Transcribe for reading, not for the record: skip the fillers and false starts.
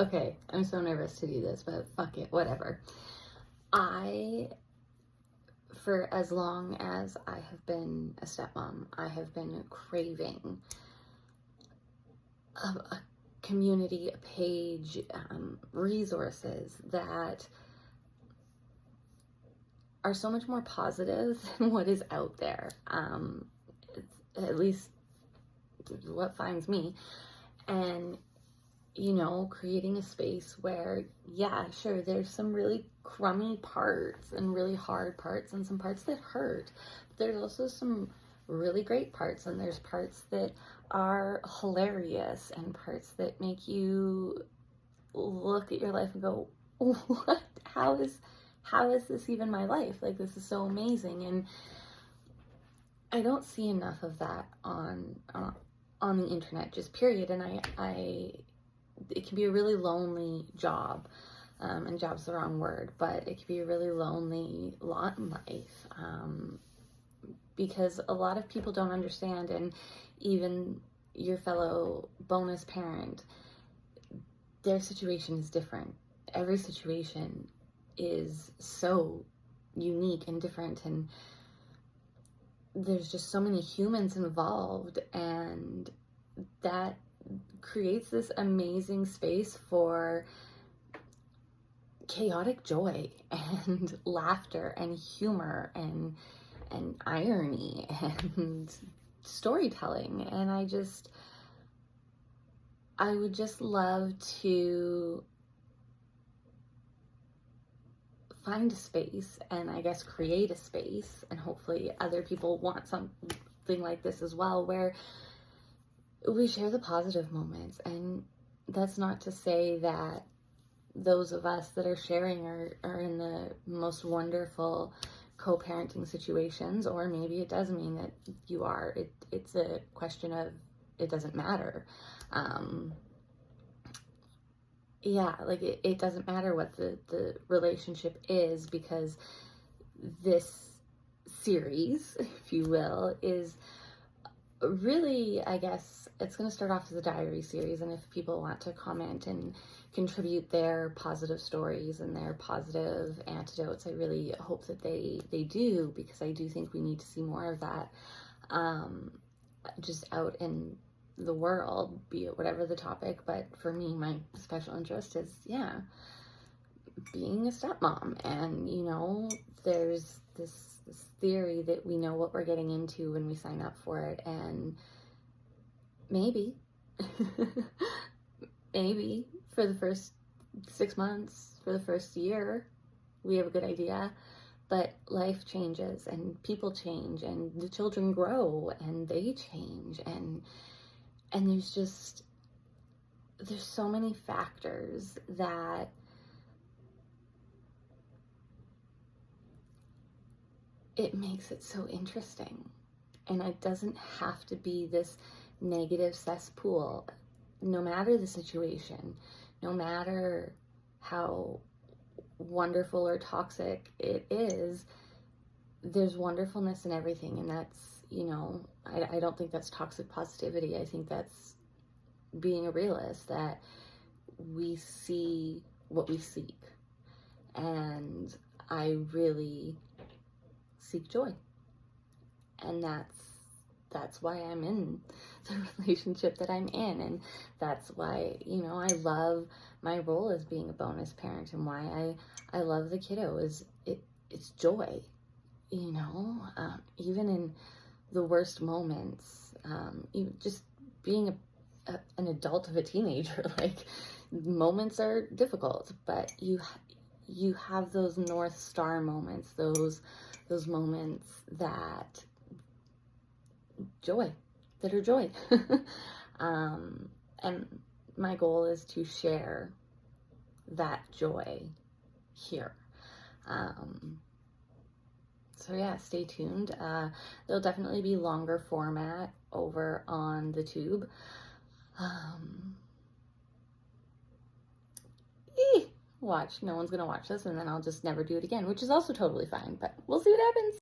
Okay, I'm so nervous to do this, but fuck it, whatever. For as long as I have been a stepmom, I have been craving a community, a page, resources that are so much more positive than what is out there. At least what finds me. And creating a space where, yeah, sure, there's some really crummy parts and really hard parts and some parts that hurt. But there's also some really great parts, and there's parts that are hilarious and parts that make you look at your life and go, what? How is this even my life? Like, this is so amazing. And I don't see enough of that on the internet, just period. And it can be a really lonely job, and job's the wrong word, but it can be a really lonely lot in life, because a lot of people don't understand, and even your fellow bonus parent, their situation is different. Every situation is so unique and different, and there's just so many humans involved, and that creates this amazing space for chaotic joy and laughter and humor and irony and storytelling. And I would just love to find a space, and I guess create a space, and hopefully other people want something like this as well, where we share the positive moments. And that's not to say that those of us that are sharing are in the most wonderful co-parenting situations, or maybe it does mean that you are. It's a question of, it doesn't matter. Yeah, like it doesn't matter what the relationship is, because this series, if you will, is really, I guess, it's going to start off as a diary series. And if people want to comment and contribute their positive stories and their positive antidotes, I really hope that they do, because I do think we need to see more of that, just out in the world, be it whatever the topic. But for me, my special interest is, yeah, being a stepmom. And there's this theory that we know what we're getting into when we sign up for it, and maybe maybe for the first 6 months, for the first year, we have a good idea. But life changes, and people change, and the children grow, and they change, and there's so many factors that it makes it so interesting. And it doesn't have to be this negative cesspool. No matter the situation, no matter how wonderful or toxic it is, there's wonderfulness in everything. And that's, I don't think that's toxic positivity. I think that's being a realist, that we see what we seek. And I really seek joy. And that's why I'm in the relationship that I'm in. And that's why, I love my role as being a bonus parent, and why I love the kiddo is it's joy, even in the worst moments, even just being an adult of a teenager, like, moments are difficult, but you have those North Star moments, those moments that are joy. And my goal is to share that joy here. So yeah, stay tuned. There'll definitely be longer format over on the tube. Watch, no one's gonna watch this, and then I'll just never do it again, which is also totally fine, but we'll see what happens.